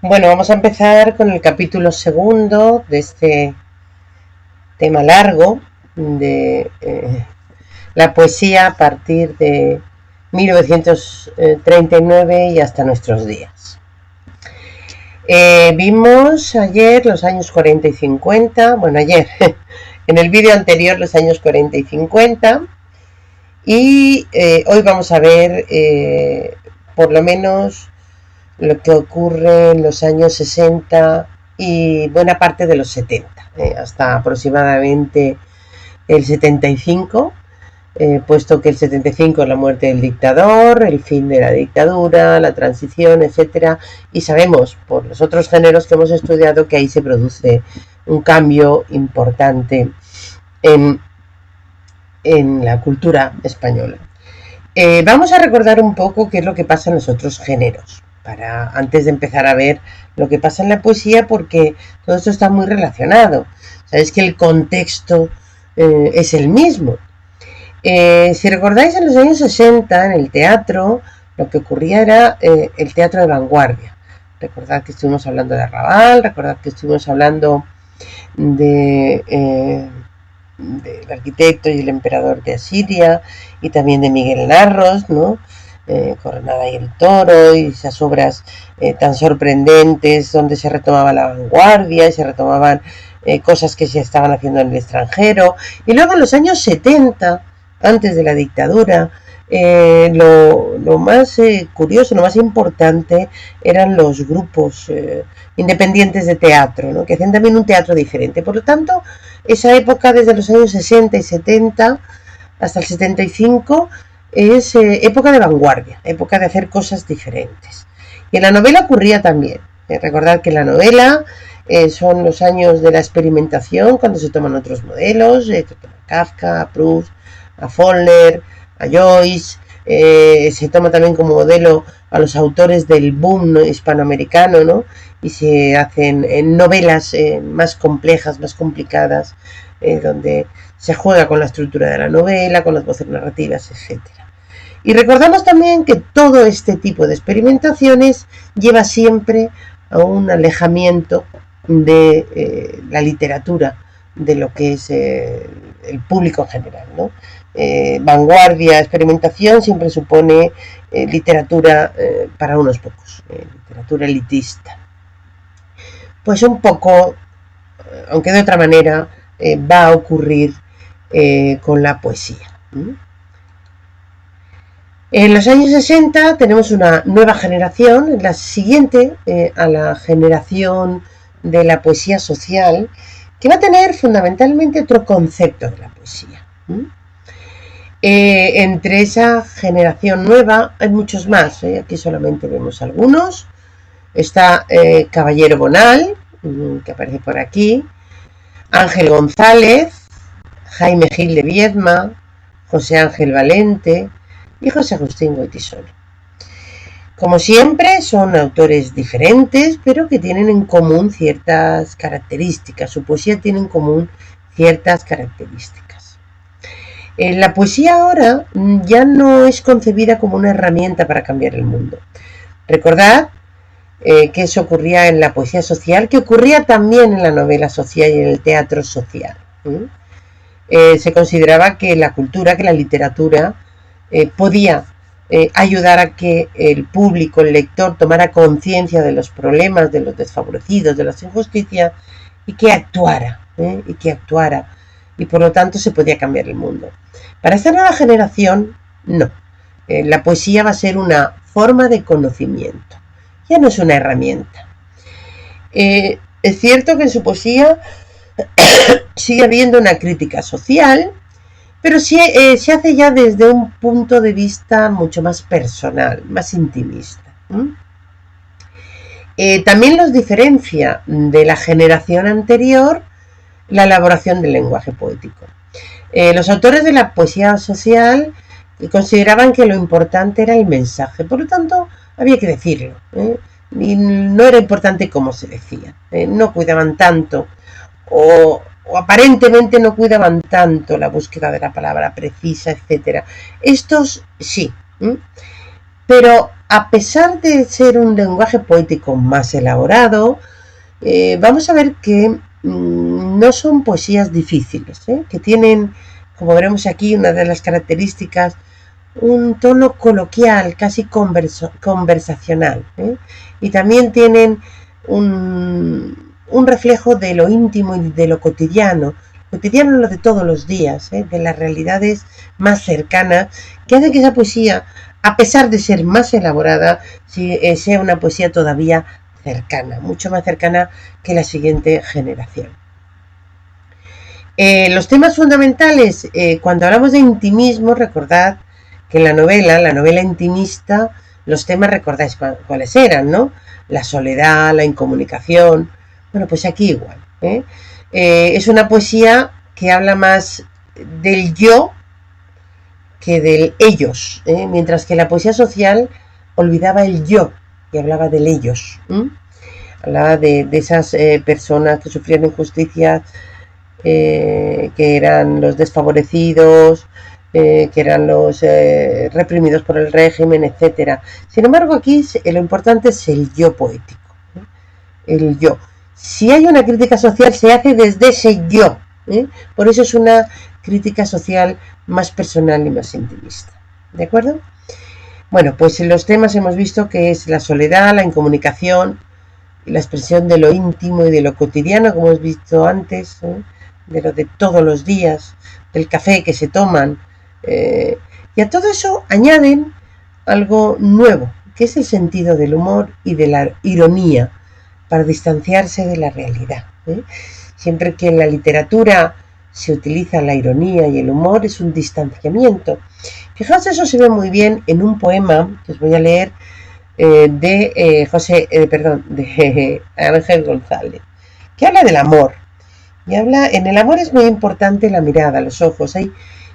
Bueno, vamos a empezar con el capítulo segundo de este tema largo de la poesía a partir de 1939 y hasta nuestros días. Vimos ayer los años 40 y 50, bueno, ayer, en el vídeo anterior los años 40 y 50, y hoy vamos a ver por lo menos lo que ocurre en los años 60 y buena parte de los 70, hasta aproximadamente el 75, puesto que el 75 es la muerte del dictador, el fin de la dictadura, la transición, etcétera, y sabemos por los otros géneros que hemos estudiado que ahí se produce un cambio importante en, en la cultura española. Vamos a recordar un poco qué es lo que pasa en los otros géneros, para antes de empezar a ver lo que pasa en la poesía, porque todo esto está muy relacionado. Sabéis que el contexto es el mismo. Si recordáis, en los años 60, en el teatro, lo que ocurría era el teatro de vanguardia. Recordad que estuvimos hablando de Raval, recordad que estuvimos hablando de del arquitecto y el emperador de Asiria, y también de Miguel Narros, ¿no? Coronada y el toro, y esas obras tan sorprendentes donde se retomaba la vanguardia y se retomaban cosas que se estaban haciendo en el extranjero. Y luego en los años 70, antes de la dictadura, lo más curioso, lo más importante eran los grupos independientes de teatro, ¿no? Que hacían también un teatro diferente. Por lo tanto, esa época desde los años 60 y 70 hasta el 75 es época de vanguardia, época de hacer cosas diferentes. Y en la novela ocurría también. Recordad que en la novela son los años de la experimentación, cuando se toman otros modelos, a Kafka, a Proust, a Faulkner, a Joyce, se toma también como modelo a los autores del boom, ¿no?, hispanoamericano, ¿no? Y se hacen novelas más complejas, más complicadas, donde se juega con la estructura de la novela, con las voces narrativas, etcétera. Y recordamos también que todo este tipo de experimentaciones lleva siempre a un alejamiento de la literatura, de lo que es el público en general, ¿no? Vanguardia, experimentación siempre supone literatura para unos pocos, literatura elitista. Pues un poco, aunque de otra manera, va a ocurrir con la poesía. En los años 60 tenemos una nueva generación, la siguiente a la generación de la poesía social, que va a tener fundamentalmente otro concepto de la poesía. Entre esa generación nueva hay muchos más, aquí solamente vemos algunos. Está Caballero Bonal, que aparece por aquí, Ángel González, Jaime Gil de Viedma, José Ángel Valente y José Agustín Goytisolo. Como siempre, son autores diferentes, pero que tienen en común ciertas características. Su poesía tiene en común ciertas características. La poesía ahora ya no es concebida como una herramienta para cambiar el mundo. Recordad que eso ocurría en la poesía social, que ocurría también en la novela social y en el teatro social. Se consideraba que la cultura, que la literatura podía ayudar a que el público, el lector, tomara conciencia de los problemas, de los desfavorecidos, de las injusticias, y que actuara, y por lo tanto se podía cambiar el mundo. Para esta nueva generación, no. La poesía va a ser una forma de conocimiento, ya no es una herramienta. Es cierto que en su poesía sigue habiendo una crítica social, pero sí, se hace ya desde un punto de vista mucho más personal, más intimista. También los diferencia de la generación anterior la elaboración del lenguaje poético. Los autores de la poesía social consideraban que lo importante era el mensaje, por lo tanto había que decirlo, y no era importante cómo se decía, no cuidaban tanto o aparentemente no cuidaban tanto la búsqueda de la palabra precisa, etcétera. Estos sí, pero a pesar de ser un lenguaje poético más elaborado, vamos a ver que no son poesías difíciles, que tienen, como veremos aquí, una de las características, un tono coloquial, casi conversacional, y también tienen un reflejo de lo íntimo y de lo cotidiano, lo de todos los días, de las realidades más cercanas, que hace que esa poesía, a pesar de ser más elaborada, sea una poesía todavía cercana, mucho más cercana que la siguiente generación. Los temas fundamentales, cuando hablamos de intimismo, recordad que en la novela intimista, los temas, recordáis cuáles eran, ¿no? La soledad, la incomunicación. Bueno, pues aquí igual. Es una poesía que habla más del yo que del ellos, mientras que la poesía social olvidaba el yo y hablaba del ellos. Hablaba de esas personas que sufrían injusticias, que eran los desfavorecidos, que eran los reprimidos por el régimen, etc. Sin embargo, aquí lo importante es el yo poético, el yo. Si hay una crítica social, se hace desde ese yo, por eso es una crítica social más personal y más intimista, ¿de acuerdo? Bueno, pues en los temas hemos visto que es la soledad, la incomunicación, la expresión de lo íntimo y de lo cotidiano, como hemos visto antes, de lo de todos los días, del café que se toman, y a todo eso añaden algo nuevo, que es el sentido del humor y de la ironía, para distanciarse de la realidad. Siempre que en la literatura se utiliza la ironía y el humor, es un distanciamiento. Fijaos, eso se ve muy bien en un poema que os voy a leer, de Ángel González, que habla del amor. Y en el amor es muy importante la mirada, los ojos. Hay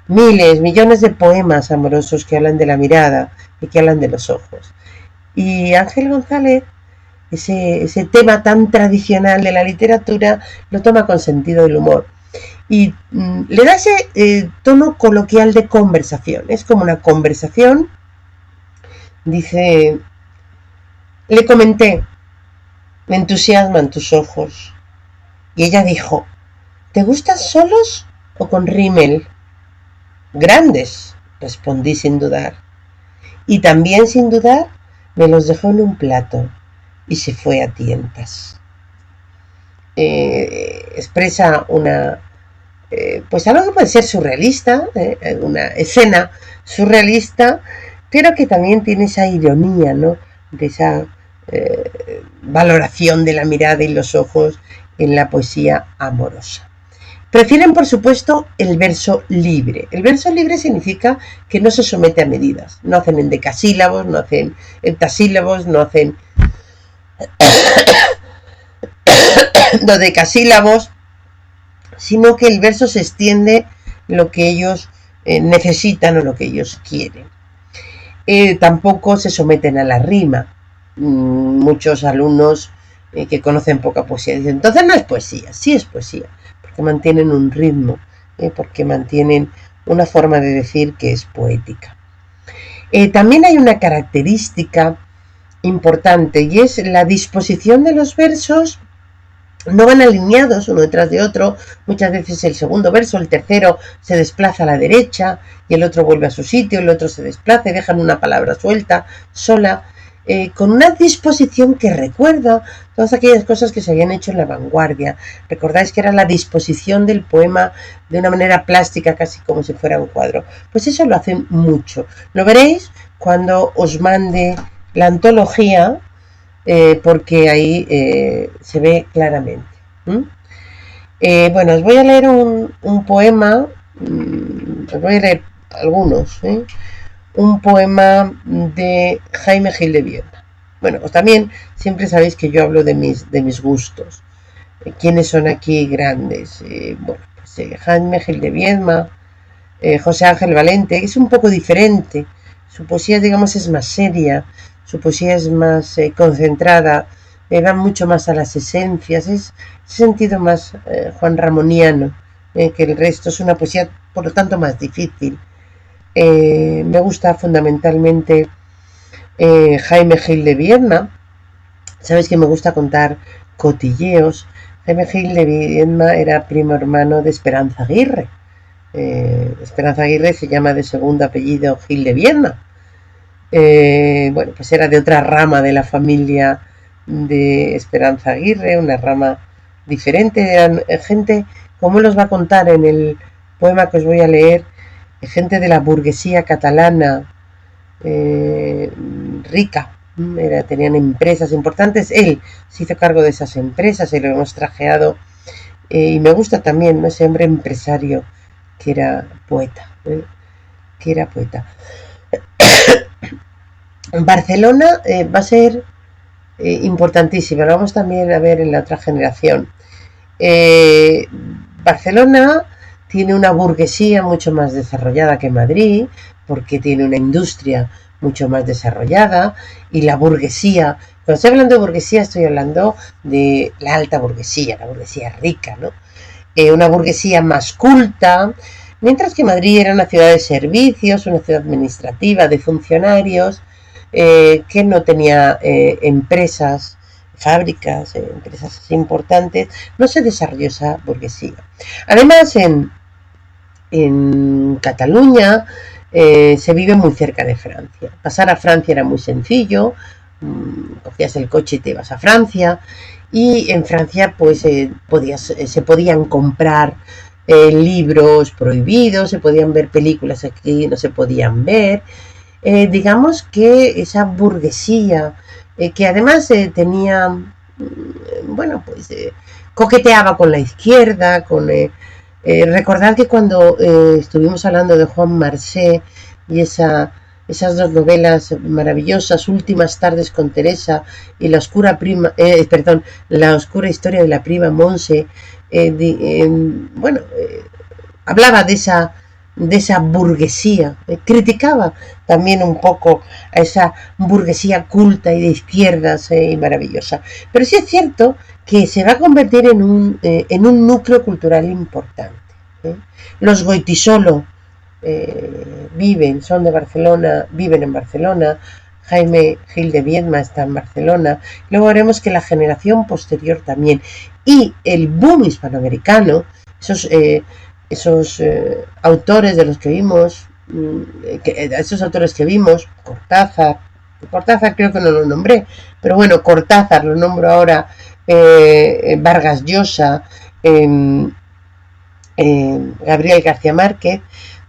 miles, millones de poemas amorosos que hablan de la mirada y que hablan de los ojos. Y Ángel González, ese tema tan tradicional de la literatura, lo toma con sentido del humor. Y le da ese tono coloquial de conversación. Es como una conversación. Dice, le comenté, me entusiasman tus ojos. Y ella dijo, ¿te gustan solos o con rímel? Grandes, respondí sin dudar. Y también sin dudar me los dejó en un plato y se fue a tientas. Expresa pues algo que puede ser surrealista, una escena surrealista, pero que también tiene esa ironía, ¿no? De esa valoración de la mirada y los ojos en la poesía amorosa. Prefieren, por supuesto, el verso libre. El verso libre significa que no se somete a medidas. No hacen endecasílabos, no hacen heptasílabos, no hacen dodecasílabos, sino que el verso se extiende lo que ellos necesitan o lo que ellos quieren. Tampoco se someten a la rima. Muchos alumnos que conocen poca poesía dicen, entonces no es poesía. Sí es poesía, porque mantienen un ritmo, porque mantienen una forma de decir que es poética. También hay una característica importante, y es la disposición de los versos. No van alineados uno detrás de otro. Muchas veces el segundo verso, el tercero, se desplaza a la derecha y el otro vuelve a su sitio, el otro se desplaza y dejan una palabra suelta, sola, con una disposición que recuerda todas aquellas cosas que se habían hecho en la vanguardia. Recordáis que era la disposición del poema de una manera plástica, casi como si fuera un cuadro. Pues eso lo hacen mucho. Lo veréis cuando os mande la antología, porque ahí se ve claramente. Bueno, os voy a leer un poema, os voy a leer algunos, un poema de Jaime Gil de Biedma. Bueno, pues también siempre sabéis que yo hablo de mis gustos. ¿Quiénes son aquí grandes? Bueno, pues Jaime Gil de Biedma, José Ángel Valente, que es un poco diferente. Su poesía, digamos, es más seria, su poesía es más concentrada, va mucho más a las esencias, es sentido más Juan Ramoniano que el resto. Es una poesía, por lo tanto, más difícil. Me gusta fundamentalmente Jaime Gil de Viedma. Sabéis que me gusta contar cotilleos. Jaime Gil de Viedma era primo hermano de Esperanza Aguirre. Esperanza Aguirre se llama de segundo apellido Gil de Viedma. Bueno, pues era de otra rama de la familia de Esperanza Aguirre, una rama diferente. Eran gente, como los va a contar en el poema que os voy a leer, gente de la burguesía catalana, rica. Tenían empresas importantes. Él se hizo cargo de esas empresas y lo hemos trajeado. Y me gusta también, ¿no?, ese hombre empresario que era poeta. Barcelona va a ser importantísima. Lo vamos también a ver en la otra generación. Barcelona tiene una burguesía mucho más desarrollada que Madrid, porque tiene una industria mucho más desarrollada, y la burguesía, cuando estoy hablando de burguesía, estoy hablando de la alta burguesía, la burguesía rica, ¿no? Una burguesía más culta, mientras que Madrid era una ciudad de servicios, una ciudad administrativa, de funcionarios, que no tenía empresas, fábricas, empresas importantes. No se desarrolló esa burguesía. Además, en Cataluña se vive muy cerca de Francia. Pasar a Francia era muy sencillo. Cogías el coche y te ibas a Francia, y en Francia pues se podían comprar libros prohibidos, se podían ver películas aquí no se podían ver. Digamos que esa burguesía, que además tenía, bueno, pues coqueteaba con la izquierda, recordad que cuando estuvimos hablando de Juan Marcé y esas dos novelas maravillosas, Últimas tardes con Teresa y La oscura historia de la prima Monse, hablaba de esa burguesía, criticaba también un poco a esa burguesía culta y de izquierdas y maravillosa. Pero sí es cierto que se va a convertir en un núcleo cultural importante. Los Goytisolo son de Barcelona, viven en Barcelona. Jaime Gil de Viedma está en Barcelona. Luego veremos que la generación posterior también. Y el boom hispanoamericano, esos autores de los que vimos, esos autores que vimos, Cortázar creo que no lo nombré, pero bueno, Cortázar lo nombro ahora, Vargas Llosa, Gabriel García Márquez,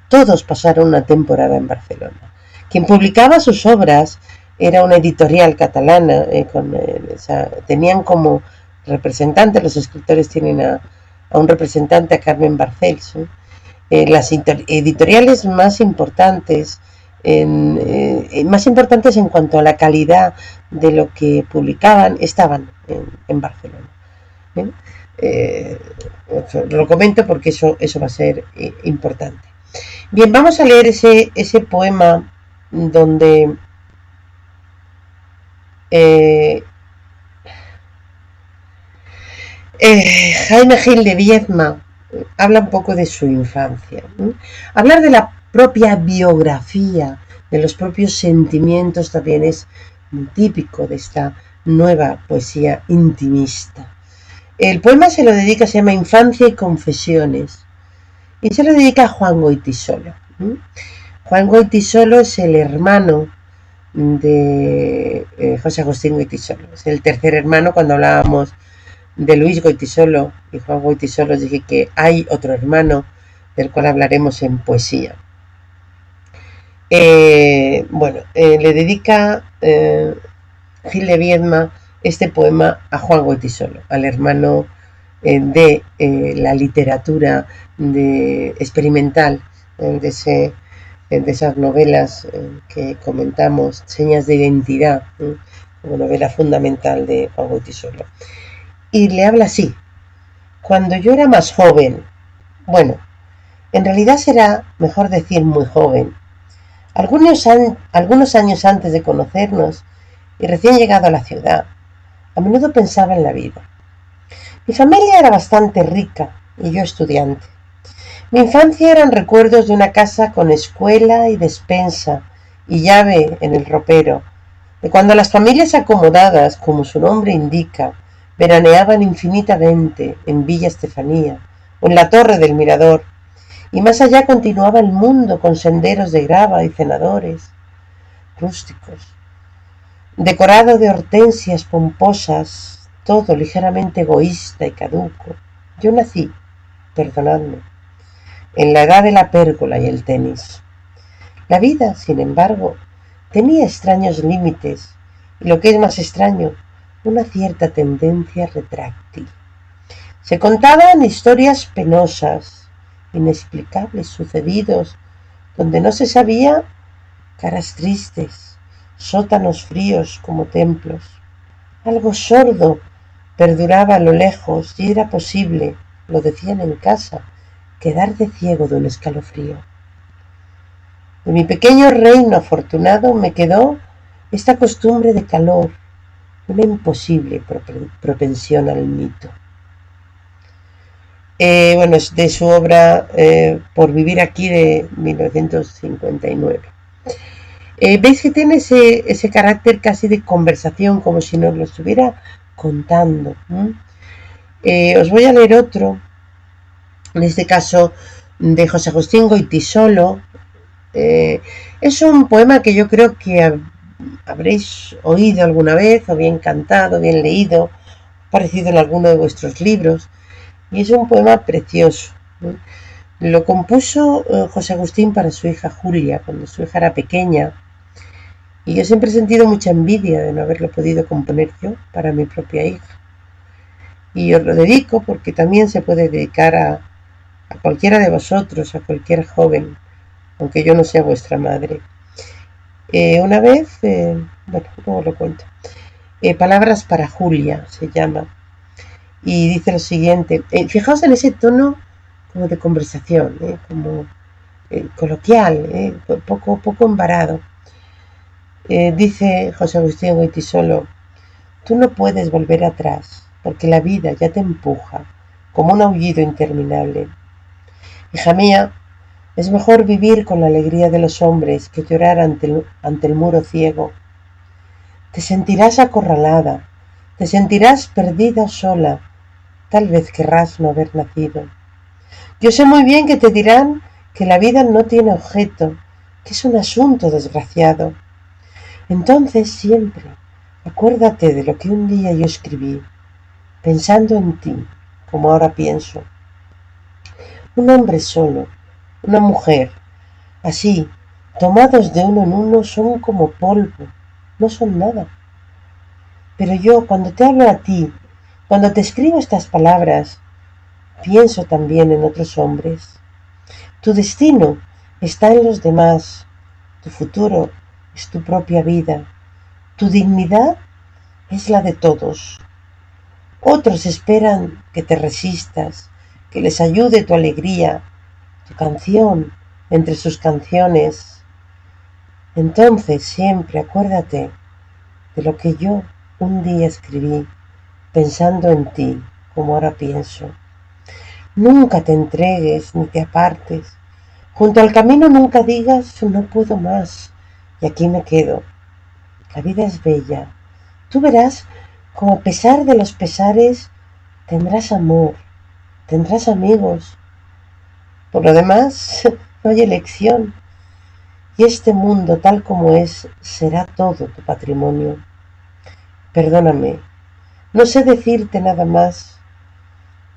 todos pasaron una temporada en Barcelona. Quien publicaba sus obras era una editorial catalana, tenían como representante, los escritores tienen a un representante, a Carmen Barcells. Las editoriales más importantes en cuanto a la calidad de lo que publicaban estaban en Barcelona. Lo comento porque eso va a ser importante. Bien, vamos a leer ese poema donde Jaime Gil de Viedma habla un poco de su infancia. Hablar de la propia biografía, de los propios sentimientos, también es muy típico de esta nueva poesía intimista. El poema se lo dedica, se llama Infancia y Confesiones, y se lo dedica a Juan Goytisolo. Juan Goytisolo es el hermano de José Agustín Goytisolo. Es el tercer hermano. Cuando hablábamos de Luis Goytisolo y Juan Goytisolo, dije que hay otro hermano del cual hablaremos en poesía. Le dedica Gil de Viedma este poema a Juan Goytisolo, al hermano de la literatura experimental, de esas novelas que comentamos, Señas de identidad, como novela fundamental de Juan Goytisolo. Y le habla así: cuando yo era más joven, bueno, en realidad será mejor decir muy joven, algunos años antes de conocernos y recién llegado a la ciudad, a menudo pensaba en la vida. Mi familia era bastante rica y yo estudiante. Mi infancia eran recuerdos de una casa con escuela y despensa y llave en el ropero, Cuando las familias acomodadas, como su nombre indica, veraneaban infinitamente en Villa Estefanía o en la Torre del Mirador, y más allá continuaba el mundo con senderos de grava y cenadores rústicos, decorado de hortensias pomposas, todo ligeramente egoísta y caduco. Yo nací, perdonadme, en la edad de la pérgola y el tenis. La vida, sin embargo, tenía extraños límites y, lo que es más extraño, una cierta tendencia retráctil. Se contaban historias penosas, inexplicables sucedidos, donde no se sabía, caras tristes, sótanos fríos como templos. Algo sordo perduraba a lo lejos y era posible, lo decían en casa, quedar de ciego de un escalofrío. De mi pequeño reino afortunado me quedó esta costumbre de calor, una imposible propensión al mito. Bueno, es de su obra Por vivir aquí de 1959. Veis que tiene ese carácter casi de conversación, como si nos lo estuviera contando. Os voy a leer otro, en este caso de José Agustín Goytisolo. Es un poema que yo creo que habréis oído alguna vez, o bien cantado, bien leído, aparecido en alguno de vuestros libros, y es un poema precioso. Lo compuso José Agustín para su hija Julia, cuando su hija era pequeña, y yo siempre he sentido mucha envidia de no haberlo podido componer yo para mi propia hija. Y os lo dedico porque también se puede dedicar a cualquiera de vosotros, a cualquier joven, aunque yo no sea vuestra madre. Una vez, bueno, luego lo cuento. Palabras para Julia se llama, y dice lo siguiente. Fijaos en ese tono como de conversación, como coloquial, poco embarado. Dice José Agustín Goytisolo: tú no puedes volver atrás, porque la vida ya te empuja como un aullido interminable. Hija mía, es mejor vivir con la alegría de los hombres que llorar ante el muro ciego. Te sentirás acorralada, te sentirás perdida o sola, tal vez querrás no haber nacido. Yo sé muy bien que te dirán que la vida no tiene objeto, que es un asunto desgraciado. Entonces siempre acuérdate de lo que un día yo escribí, pensando en ti, como ahora pienso. Un hombre solo, una mujer, así, tomados de uno en uno, son como polvo, no son nada. Pero yo, cuando te hablo a ti, cuando te escribo estas palabras, pienso también en otros hombres. Tu destino está en los demás, tu futuro es tu propia vida, tu dignidad es la de todos. Otros esperan que te resistas, que les ayude tu alegría, tu canción entre sus canciones. Entonces siempre acuérdate de lo que yo un día escribí, pensando en ti, como ahora pienso. Nunca te entregues ni te apartes. Junto al camino nunca digas no puedo más y aquí me quedo. La vida es bella. Tú verás como a pesar de los pesares tendrás amor, tendrás amigos. Por lo demás, no hay elección. Y este mundo tal como es será todo tu patrimonio. Perdóname, no sé decirte nada más,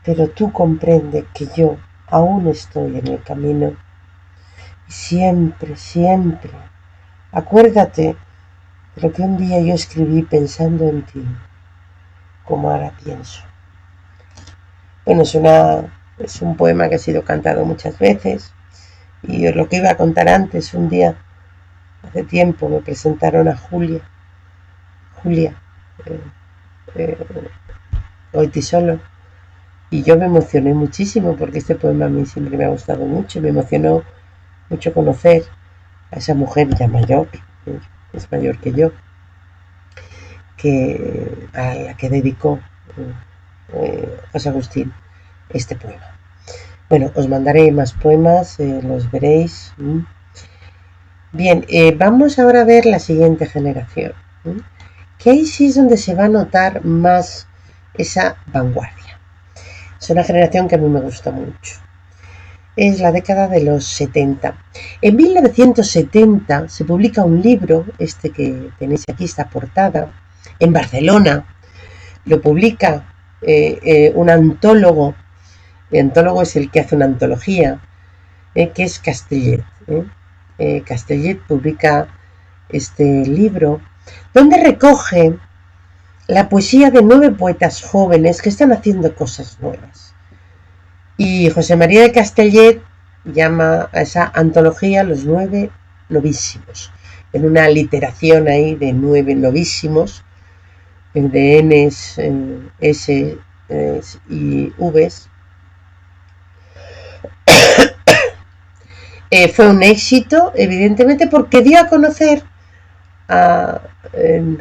pero tú comprende que yo aún estoy en el camino. Y siempre, siempre, acuérdate de lo que un día yo escribí pensando en ti, como ahora pienso. Bueno, es un poema que ha sido cantado muchas veces, y lo que iba a contar antes, un día, hace tiempo, me presentaron a Julia Goytisolo, y yo me emocioné muchísimo porque este poema a mí siempre me ha gustado mucho. Me emocionó mucho conocer a esa mujer ya mayor, es mayor que yo, a la que dedicó José Agustín este poema. Bueno, os mandaré más poemas, los veréis. Bien, vamos ahora a ver la siguiente generación. ¿eh? Que ahí sí es donde se va a notar más esa vanguardia. Es una generación que a mí me gusta mucho. Es la década de los 70. En 1970 se publica un libro, este que tenéis aquí, esta portada, en Barcelona. Lo publica un antólogo. El antólogo es el que hace una antología, que es Castellet. Castellet publica este libro donde recoge la poesía de 9 poetas jóvenes que están haciendo cosas nuevas. Y José María de Castellet llama a esa antología Los 9 novísimos, en una literación ahí de 9 novísimos, de Ns, S y Vs. Fue un éxito, evidentemente, porque dio a conocer a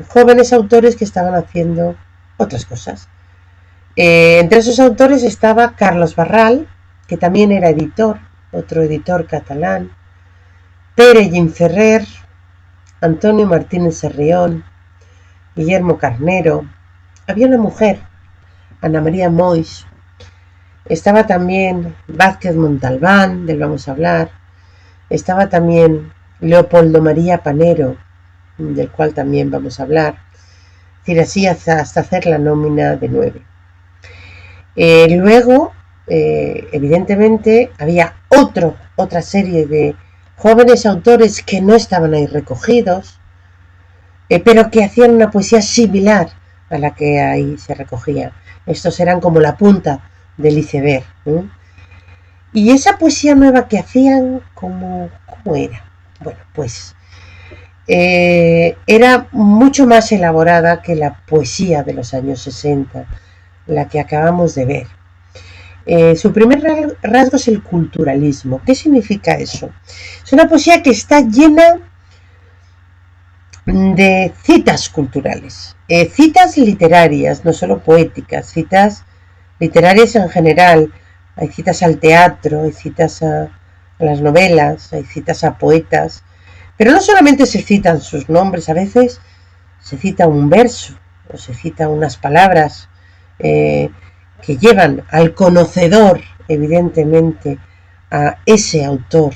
jóvenes autores que estaban haciendo otras cosas. Entre esos autores estaba Carlos Barral, que también era editor, otro editor catalán, Pere Gimferrer, Antonio Martínez Sarrión, Guillermo Carnero. Había una mujer, Ana María Moix. Estaba también Vázquez Montalbán, del vamos a hablar. Estaba también Leopoldo María Panero, del cual también vamos a hablar. Es decir, así hasta hacer la nómina de 9. Luego, evidentemente, había otra serie de jóvenes autores que no estaban ahí recogidos, pero que hacían una poesía similar a la que ahí se recogía. Estos eran como la punta del iceberg. Y esa poesía nueva que hacían, ¿cómo era? Bueno, pues era mucho más elaborada que la poesía de los años 60, la que acabamos de ver. Su primer rasgo es el culturalismo. ¿Qué significa eso? Es una poesía que está llena de citas culturales, citas literarias, no solo poéticas, citas literarias en general. Hay citas al teatro, hay citas a las novelas, hay citas a poetas, pero no solamente se citan sus nombres, a veces se cita un verso o se cita unas palabras que llevan al conocedor, evidentemente, a ese autor,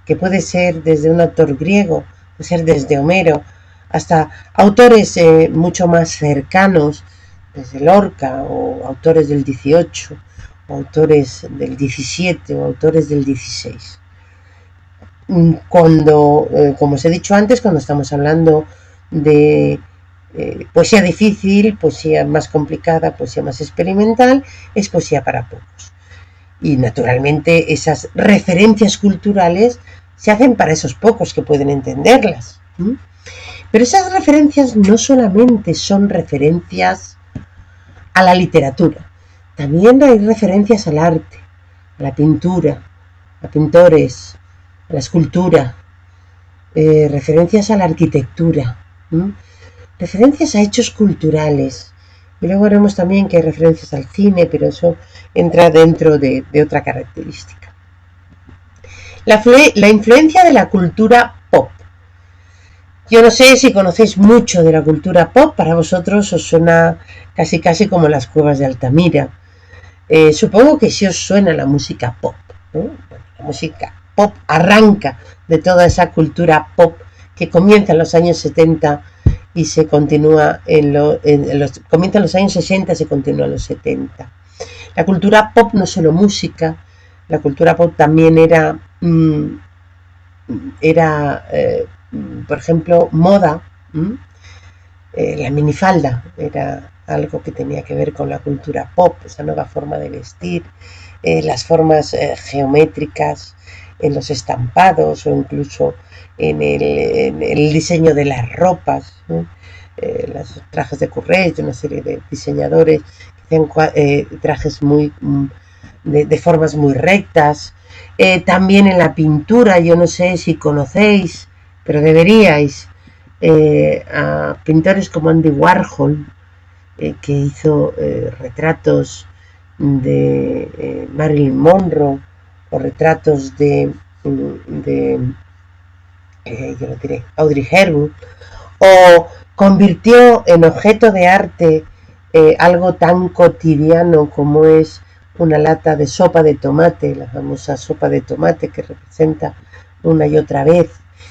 que puede ser desde un autor griego, puede ser desde Homero, hasta autores mucho más cercanos, desde Lorca, o autores del 18, o autores del 17, o autores del 16. Cuando, como os he dicho antes, cuando estamos hablando de poesía difícil, poesía más complicada, poesía más experimental, es poesía para pocos. Y naturalmente esas referencias culturales se hacen para esos pocos que pueden entenderlas. Pero esas referencias no solamente son referencias a la literatura, también hay referencias al arte, a la pintura, a pintores, a la escultura, referencias a la arquitectura, referencias a hechos culturales. Y luego veremos también que hay referencias al cine, pero eso entra dentro de otra característica. La influencia de la cultura pop. Yo no sé si conocéis mucho de la cultura pop, para vosotros os suena casi como las cuevas de Altamira. Supongo que sí os suena la música pop, ¿no? Bueno, la música pop arranca de toda esa cultura pop que comienza en los años 70 y se continúa comienza en los años 60 y se continúa en los 70. La cultura pop no solo música, la cultura pop también era por ejemplo, moda. La minifalda era algo que tenía que ver con la cultura pop, esa nueva forma de vestir, las formas geométricas en los estampados o incluso en el diseño de las ropas, ¿no? Los trajes de Courrèges, de una serie de diseñadores que hacían trajes de formas muy rectas. También en la pintura, yo no sé si conocéis, pero deberíais, a pintores como Andy Warhol, que hizo retratos de Marilyn Monroe o retratos de yo lo diré, Audrey Hepburn, o convirtió en objeto de arte algo tan cotidiano como es una lata de sopa de tomate, la famosa sopa de tomate que representa una y otra vez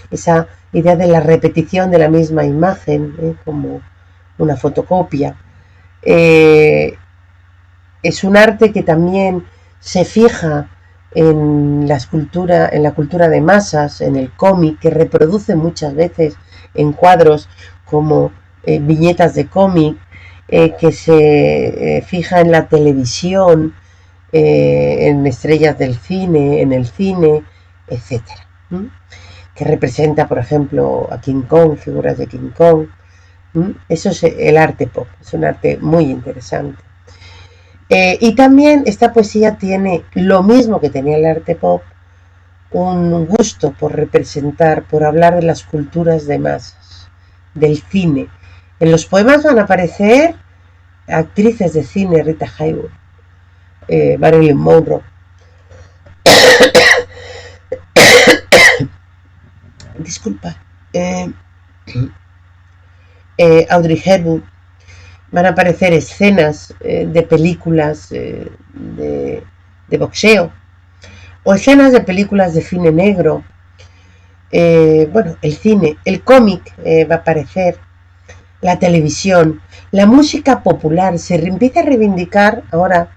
esa idea de la repetición de la misma imagen, como una fotocopia. Es un arte que también se fija en la cultura de masas, en el cómic, que reproduce muchas veces en cuadros como viñetas de cómic, que se fija en la televisión, en estrellas del cine, en el cine, etcétera. Que representa, por ejemplo, a King Kong, figuras de King Kong. Eso es el arte pop, es un arte muy interesante. Y también esta poesía tiene lo mismo que tenía el arte pop, un gusto por representar, por hablar de las culturas de masas, del cine. En los poemas van a aparecer actrices de cine, Rita Hayworth, Marilyn Monroe, disculpa, Audrey Hepburn. Van a aparecer escenas de películas de boxeo o escenas de películas de cine negro. Bueno, el cine, el cómic va a aparecer, la televisión, la música popular. Se empieza a reivindicar ahora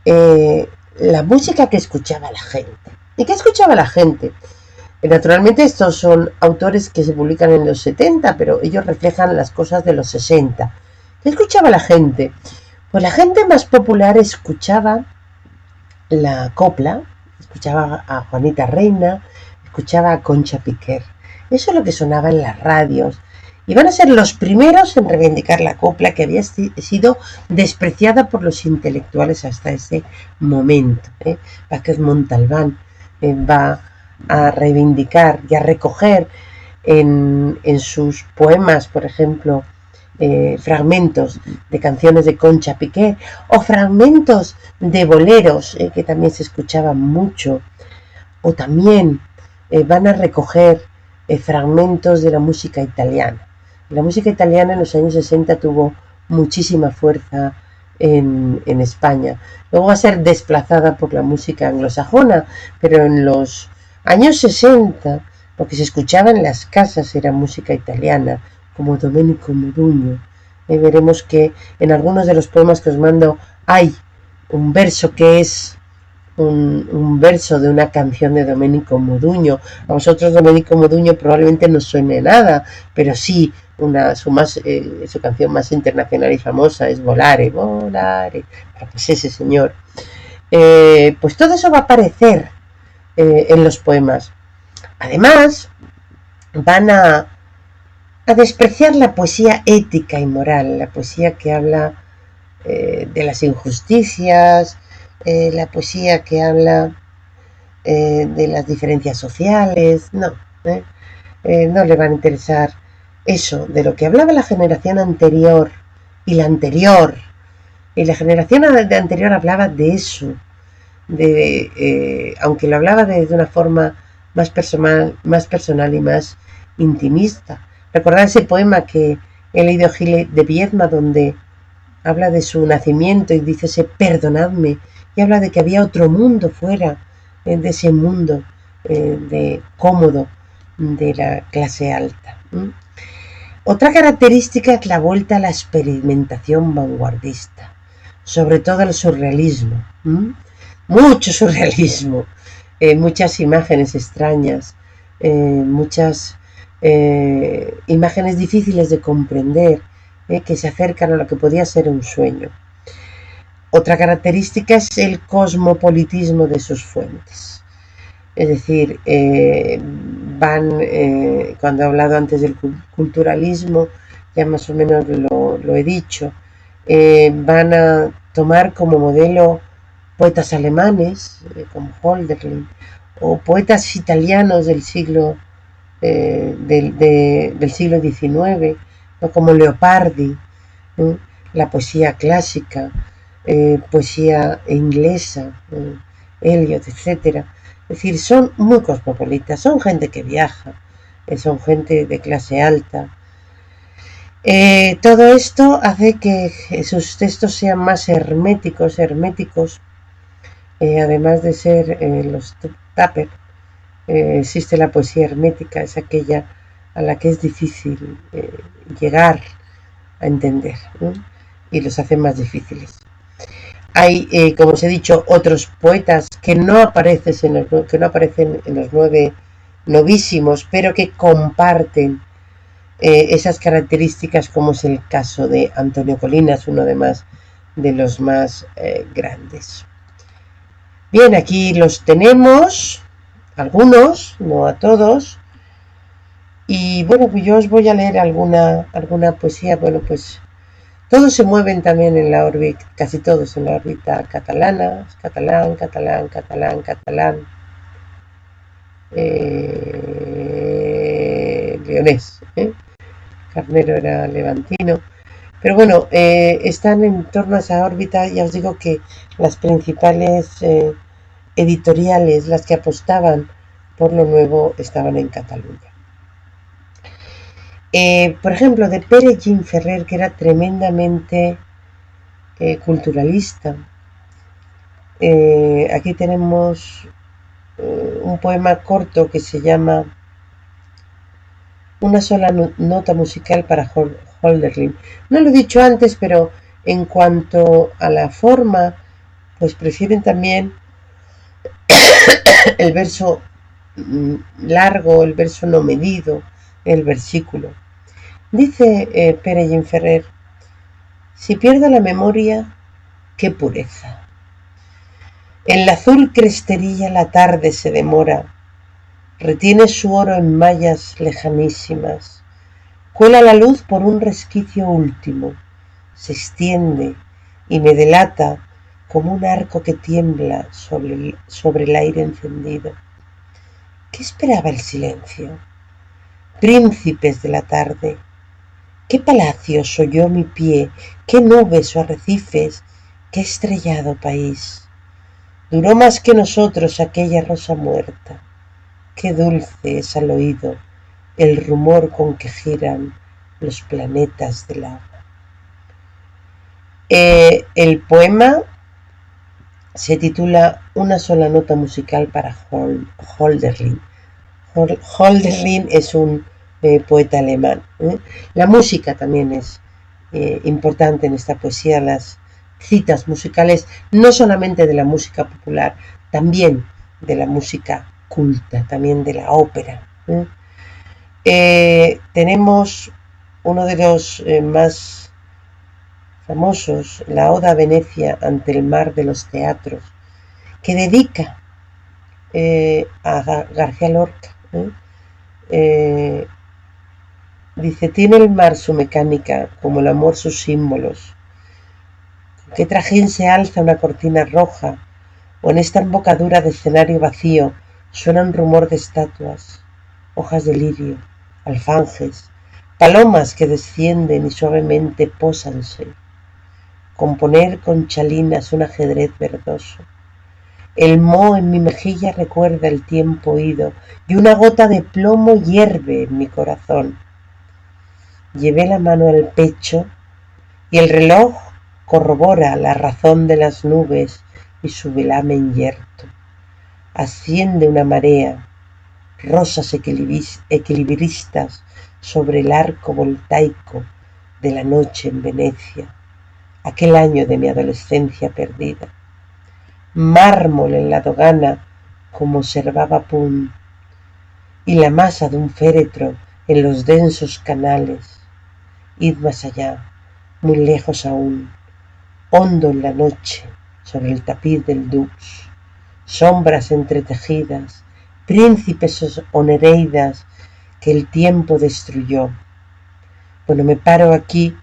la música que escuchaba la gente. ¿Y qué escuchaba la gente? Naturalmente estos son autores que se publican en los 70, pero ellos reflejan las cosas de los 60. ¿Qué escuchaba la gente? Pues la gente más popular escuchaba la copla, escuchaba a Juanita Reina, escuchaba a Concha Piquer. Eso es lo que sonaba en las radios. Y van a ser los primeros en reivindicar la copla, que había sido despreciada por los intelectuales hasta ese momento. Vázquez Montalbán va a reivindicar y a recoger en sus poemas, por ejemplo, fragmentos de canciones de Concha Piquer o fragmentos de boleros que también se escuchaban mucho, o también van a recoger fragmentos de la música italiana. La música italiana en los años 60 tuvo muchísima fuerza en España. Luego va a ser desplazada por la música anglosajona, pero en los años 60 lo que se escuchaba en las casas era música italiana, como Domenico Modugno. Veremos que en algunos de los poemas que os mando hay un verso que es un verso de una canción de Domenico Modugno. A vosotros Domenico Modugno probablemente no suene nada, pero sí su canción más internacional y famosa es Volare, Volare. Pues ese señor. Pues todo eso va a aparecer en los poemas. Además, van a despreciar la poesía ética y moral, la poesía que habla de las injusticias, la poesía que habla de las diferencias sociales. No le van a interesar eso, de lo que hablaba la generación anterior y la anterior. Y la generación anterior hablaba de eso, aunque lo hablaba de una forma más personal y más intimista. Recordad ese poema que he leído Gil de Viedma, donde habla de su nacimiento y dice ese perdonadme, y habla de que había otro mundo fuera de ese mundo de cómodo de la clase alta. Otra característica es la vuelta a la experimentación vanguardista, sobre todo al surrealismo. Mucho surrealismo, muchas imágenes extrañas, muchas imágenes difíciles de comprender, que se acercan a lo que podía ser un sueño. Otra característica es el cosmopolitismo de sus fuentes. Es decir, cuando he hablado antes del culturalismo, ya más o menos lo he dicho, van a tomar como modelo poetas alemanes, como Hölderlin, o poetas italianos del siglo XIX, ¿no? Como Leopardi, ¿no? La poesía clásica, poesía inglesa, Eliot, etcétera. Es decir, son muy cosmopolitas, son gente que viaja, son gente de clase alta, Todo esto hace que sus textos sean más herméticos, además de ser los Tupper. Existe la poesía hermética, es aquella a la que es difícil llegar a entender, ¿no? Y los hace más difíciles. Hay, como os he dicho, otros poetas que no aparecen en los 9 novísimos, pero que comparten esas características, como es el caso de Antonio Colinas, uno de los más grandes. Bien, aquí los tenemos, algunos, no a todos. Y bueno, pues yo os voy a leer alguna poesía. Bueno, pues todos se mueven también en la órbita, casi todos en la órbita catalana, catalán, leonés, Carnero era levantino. Pero bueno, están en torno a esa órbita. Ya os digo que las principales editoriales, las que apostaban por lo nuevo, estaban en Cataluña. Por ejemplo, de Pere Gimferrer, que era tremendamente culturalista. Aquí tenemos un poema corto que se llama Una sola nota musical para Hölderlin. No lo he dicho antes, pero en cuanto a la forma, pues prefieren también el verso largo, el verso no medido, el versículo. Dice Pere Gimferrer: si pierdo la memoria, qué pureza. En la azul cresterilla la tarde se demora, retiene su oro en mallas lejanísimas, cuela la luz por un resquicio último, se extiende y me delata como un arco que tiembla sobre el aire encendido. ¿Qué esperaba el silencio? Príncipes de la tarde, ¿qué palacios oyó mi pie? ¿Qué nubes o arrecifes? ¿Qué estrellado país? Duró más que nosotros aquella rosa muerta. Qué dulce es al oído el rumor con que giran los planetas del agua. El poema se titula Una sola nota musical para Hölderlin. Hölderlin es un poeta alemán. La música también es importante en esta poesía, las citas musicales, no solamente de la música popular, también de la música culta, también de la ópera. Tenemos uno de los más famosos, la Oda a Venecia ante el mar de los teatros, que dedica a García Lorca. Dice: tiene el mar su mecánica, como el amor sus símbolos. ¿Con qué trajín se alza una cortina roja? O en esta embocadura de escenario vacío suena un rumor de estatuas, hojas de lirio, alfanjes, palomas que descienden y suavemente pósanse. Componer con chalinas un ajedrez verdoso. El moho en mi mejilla recuerda el tiempo ido y una gota de plomo hierve en mi corazón. Llevé la mano al pecho y el reloj corrobora la razón de las nubes y su velamen yerto. Asciende una marea, rosas equilibristas sobre el arco voltaico de la noche en Venecia, aquel año de mi adolescencia perdida. Mármol en la dogana como observaba Punt, y la masa de un féretro en los densos canales. Id más allá, muy lejos aún, hondo en la noche, sobre el tapiz del Dux, sombras entretejidas, príncipes o nereidas que el tiempo destruyó. Bueno, me paro aquí,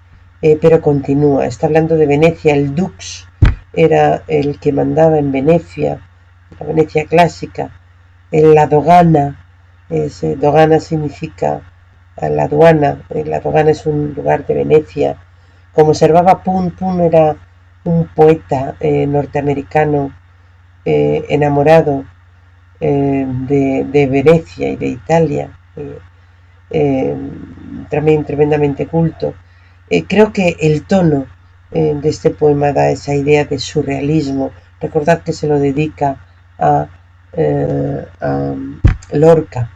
pero continúa. Está hablando de Venecia. El Dux era el que mandaba en Venecia, la Venecia clásica. En la dogana, dogana significa la aduana. La dogana es un lugar de Venecia. Como observaba Punt era un poeta norteamericano enamorado de Venecia y de Italia, también tremendamente culto. Creo que el tono de este poema da esa idea de surrealismo. Recordad que se lo dedica a Lorca.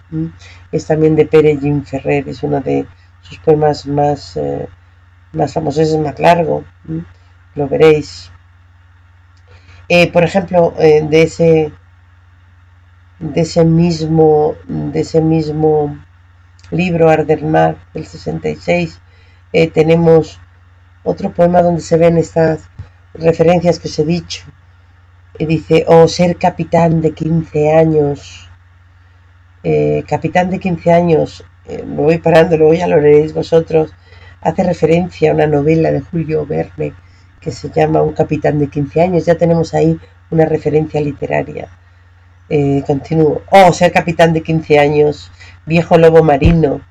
Es también de Pere Gimferrer, es uno de sus poemas más famosos, es más largo, lo veréis. Por ejemplo, de ese mismo libro, Ardernal, del 66, tenemos otro poema donde se ven estas referencias que os he dicho. Y dice, oh, ser capitán de 15 años. Capitán de 15 años, me voy parando, luego ya lo leeréis vosotros, hace referencia a una novela de Julio Verne que se llama Un capitán de 15 años. Ya tenemos ahí una referencia literaria. Continúo. Oh, ser capitán de 15 años, viejo lobo marino,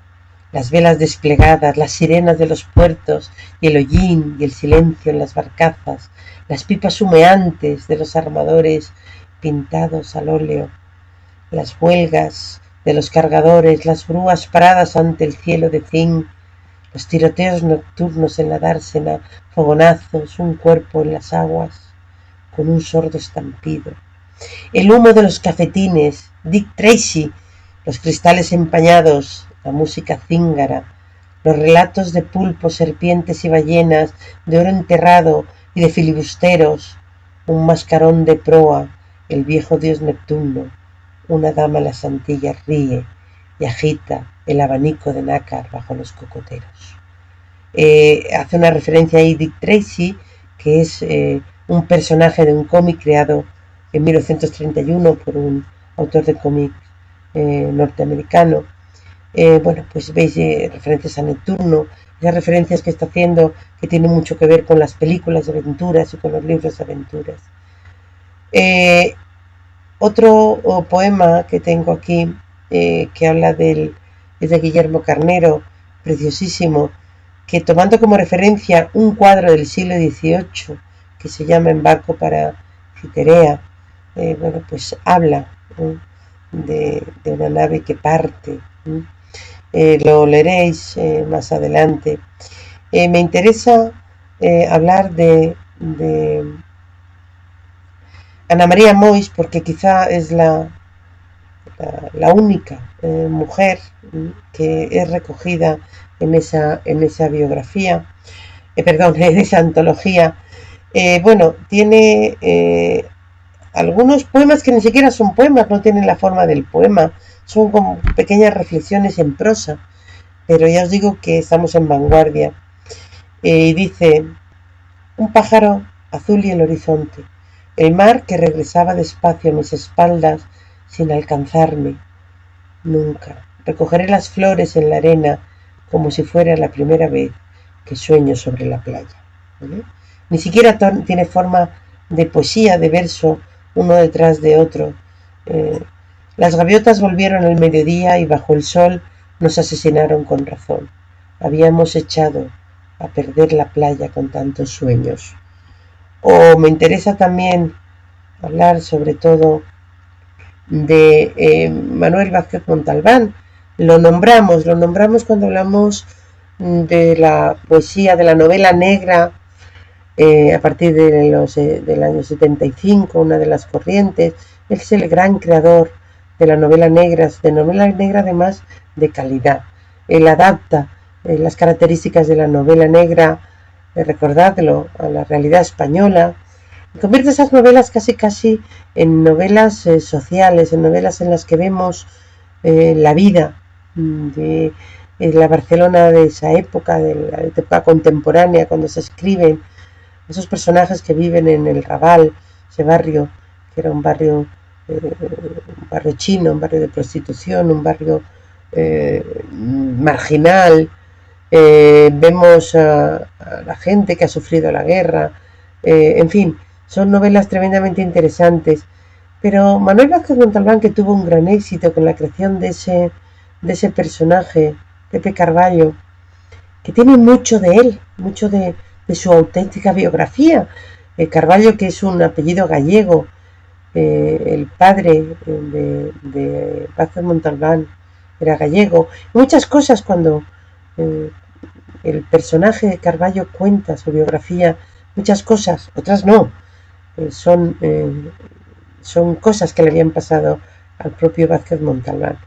las velas desplegadas, las sirenas de los puertos y el hollín y el silencio en las barcazas, las pipas humeantes de los armadores pintados al óleo, las huelgas de los cargadores, las grúas paradas ante el cielo de zinc, los tiroteos nocturnos en la dársena, fogonazos, un cuerpo en las aguas, con un sordo estampido. El humo de los cafetines, Dick Tracy, los cristales empañados, la música zíngara, los relatos de pulpos, serpientes y ballenas, de oro enterrado y de filibusteros, un mascarón de proa, el viejo dios Neptuno, una dama en las Antillas ríe y agita el abanico de nácar bajo los cocoteros. Hace una referencia ahí Dick Tracy, que es un personaje de un cómic creado en 1931 por un autor de cómic norteamericano. Bueno, pues veis referencias a Neptuno, esas referencias que está haciendo que tienen mucho que ver con las películas de aventuras y con los libros de aventuras. Otro poema que tengo aquí que habla es de Guillermo Carnero, preciosísimo, que tomando como referencia un cuadro del siglo XVIII que se llama Embarco para Citerea, bueno, pues habla de una nave que parte. Lo leeréis más adelante. Me interesa hablar de Ana María Moix porque quizá es la única mujer que es recogida en esa biografía, perdón, en esa antología. Bueno, tiene algunos poemas que ni siquiera son poemas, no tienen la forma del poema, son como pequeñas reflexiones en prosa, pero ya os digo que estamos en vanguardia. Y dice, un pájaro azul y el horizonte, el mar que regresaba despacio a mis espaldas sin alcanzarme. Nunca. Recogeré las flores en la arena como si fuera la primera vez que sueño sobre la playa. ¿Vale? Ni siquiera tiene forma de poesía, de verso, uno detrás de otro. Las gaviotas volvieron al mediodía y bajo el sol nos asesinaron con razón. Habíamos echado a perder la playa con tantos sueños. O me interesa también hablar sobre todo de Manuel Vázquez Montalbán. Lo nombramos cuando hablamos de la poesía, de la novela negra, a partir del año 75, una de las corrientes. Él es el gran creador de la novela negra además de calidad. Él adapta las características de la novela negra, recordadlo, a la realidad española, y convierte esas novelas casi en novelas sociales, en novelas en las que vemos la vida de la Barcelona de esa época, de la época contemporánea, cuando se escriben esos personajes que viven en el Raval, ese barrio que era un barrio chino, un barrio de prostitución, un barrio marginal. Vemos a la gente que ha sufrido la guerra, en fin, son novelas tremendamente interesantes. Pero Manuel Vázquez Montalbán, que tuvo un gran éxito con la creación de ese personaje, Pepe Carballo, que tiene mucho de él, mucho de su auténtica biografía. Carballo, que es un apellido gallego, el padre de Vázquez Montalbán era gallego. Muchas cosas cuando El personaje de Carballo cuenta su biografía, muchas cosas, otras no. Son cosas que le habían pasado al propio Vázquez Montalbán.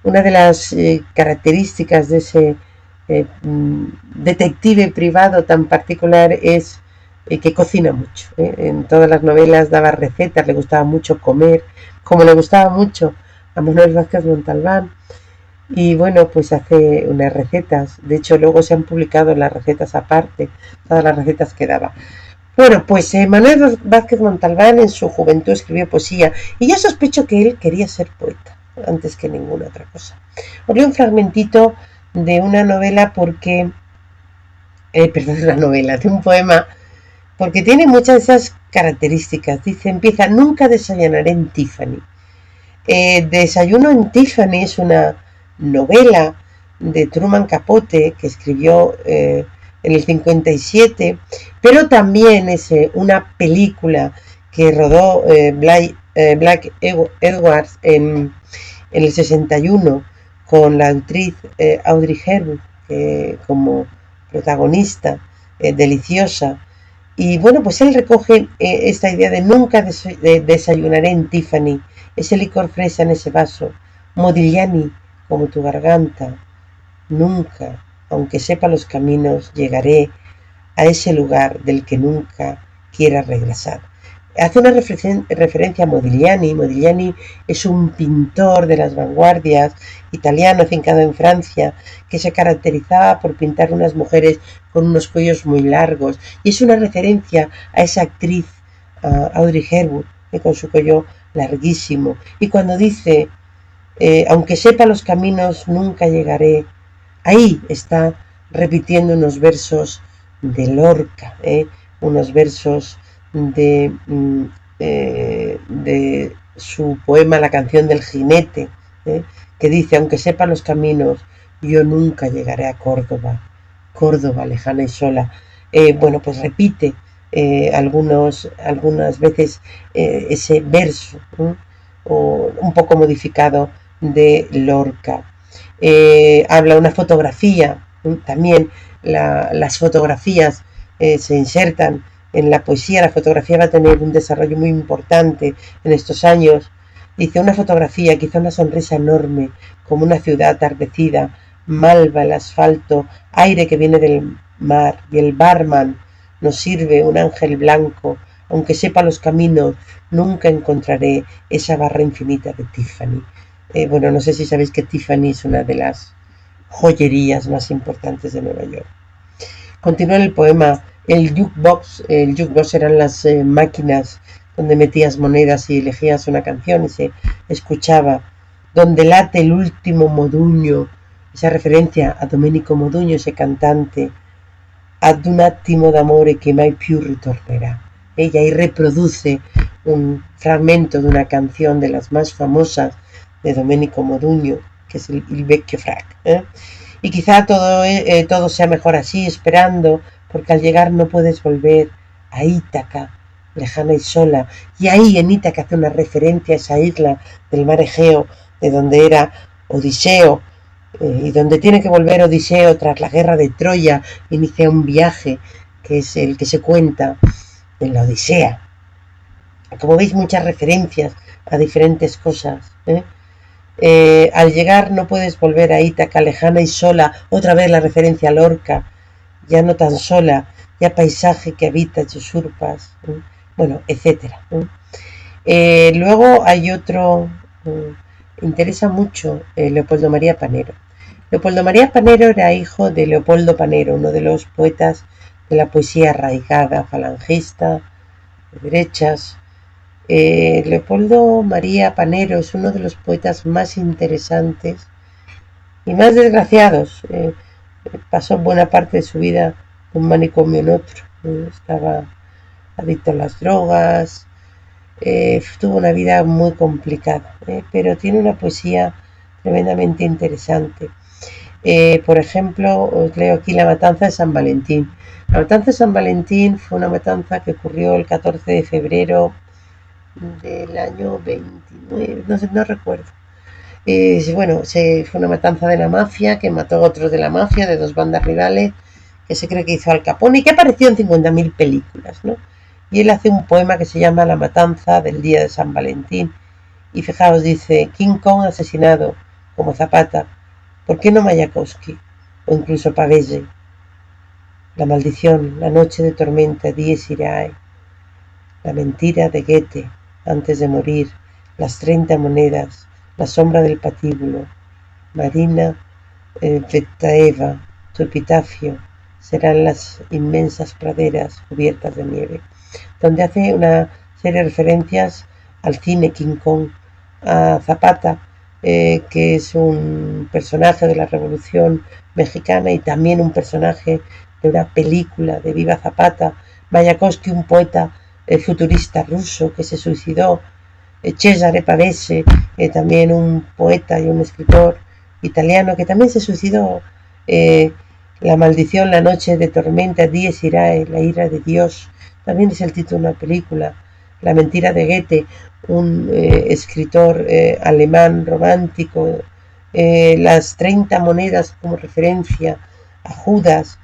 Una de las características de ese detective privado tan particular es que cocina mucho. En todas las novelas daba recetas, le gustaba mucho comer, como le gustaba mucho a Manuel Vázquez Montalbán. Y bueno, pues hace unas recetas. De hecho, luego se han publicado las recetas aparte, todas las recetas que daba. Bueno, pues Manuel Vázquez Montalbán en su juventud escribió poesía y yo sospecho que él quería ser poeta antes que ninguna otra cosa. Os leo un fragmentito de una novela de un poema, porque tiene muchas de esas características. Dice, empieza, nunca desayunaré en Tiffany. Desayuno en Tiffany es una novela de Truman Capote que escribió en el 57, pero también es una película que rodó Black Edwards en el 61 con la actriz Audrey Hepburn como protagonista, deliciosa. Y bueno, pues él recoge esta idea de nunca desayunaré en Tiffany, ese licor fresa en ese vaso, Modigliani como tu garganta, nunca, aunque sepa los caminos, llegaré a ese lugar del que nunca quiera regresar. Hace una referencia a Modigliani. Modigliani es un pintor de las vanguardias italiano afincado en Francia que se caracterizaba por pintar unas mujeres con unos cuellos muy largos y es una referencia a esa actriz Audrey Hepburn con su cuello larguísimo. Y cuando dice aunque sepa los caminos nunca llegaré, ahí está repitiendo unos versos de Lorca, unos versos de su poema La canción del jinete, que dice, aunque sepa los caminos, yo nunca llegaré a Córdoba, Córdoba lejana y sola. Bueno, pues repite algunas veces ese verso, o un poco modificado de Lorca. Habla una fotografía, también las fotografías se insertan en la poesía. La fotografía va a tener un desarrollo muy importante en estos años. Dice, una fotografía, quizá una sonrisa enorme, como una ciudad atardecida, malva el asfalto, aire que viene del mar, y el barman nos sirve un ángel blanco, aunque sepa los caminos, nunca encontraré esa barra infinita de Tiffany. Bueno, no sé si sabéis que Tiffany es una de las joyerías más importantes de Nueva York. Continúa el poema, el jukebox eran las máquinas donde metías monedas y elegías una canción y se escuchaba, donde late el último Moduño, esa referencia a Domenico Moduño, ese cantante, ad un attimo d'amore che mai più ritornerà. Ella ahí reproduce un fragmento de una canción de las más famosas de Domenico Moduño, que es el Vecchio Frac. Y quizá todo sea mejor así, esperando, porque al llegar no puedes volver a Ítaca, lejana y sola. Y ahí en Ítaca hace una referencia a esa isla del mar Egeo, de donde era Odiseo, y donde tiene que volver Odiseo tras la guerra de Troya, inicia un viaje que es el que se cuenta en la Odisea. Como veis, muchas referencias a diferentes cosas. Al llegar no puedes volver a Ítaca, lejana y sola, otra vez la referencia a Lorca, ya no tan sola, ya paisaje que habitas y usurpas, bueno, etcétera. Luego hay otro, interesa mucho Leopoldo María Panero. Leopoldo María Panero era hijo de Leopoldo Panero, uno de los poetas de la poesía arraigada, falangista, de derechas. Leopoldo María Panero es uno de los poetas más interesantes y más desgraciados. Pasó buena parte de su vida de un manicomio en otro. Estaba adicto a las drogas. Tuvo una vida muy complicada, pero tiene una poesía tremendamente interesante. Por ejemplo, os leo aquí La matanza de San Valentín. La matanza de San Valentín fue una matanza que ocurrió el 14 de febrero del año 29, no recuerdo. Bueno, fue una matanza de la mafia que mató a otros de la mafia, de dos bandas rivales, que se cree que hizo Al Capone y que apareció en 50.000 películas, ¿no? Y él hace un poema que se llama La matanza del día de San Valentín. Y fijaos, dice, King Kong asesinado como Zapata, ¿por qué no Mayakovsky? O incluso Pavese. La maldición, la noche de tormenta, dies irae. La mentira de Goethe, antes de morir, las 30 monedas, la sombra del patíbulo. Marina Vetaeva, tu epitafio serán las inmensas praderas cubiertas de nieve, donde hace una serie de referencias al cine King Kong, a Zapata, que es un personaje de la Revolución Mexicana y también un personaje de una película de Viva Zapata, Mayakovsky, un poeta futurista ruso que se suicidó, Cesare Pavese, también un poeta y un escritor italiano que también se suicidó, La maldición, la noche de tormenta, Dies irae, la ira de Dios, también es el título de una película. La mentira de Goethe, un escritor alemán romántico, las 30 monedas como referencia a Judas,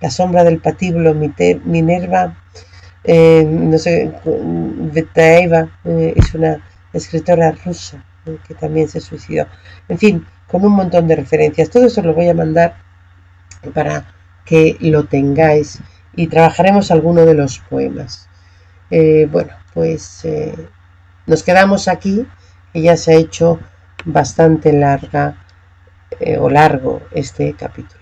la sombra del patíbulo, Minerva, no sé, Vetaeva, es una escritora rusa que también se suicidó. En fin, con un montón de referencias. Todo eso lo voy a mandar para que lo tengáis y trabajaremos alguno de los poemas. Bueno, pues nos quedamos aquí, que ya se ha hecho bastante larga o largo este capítulo.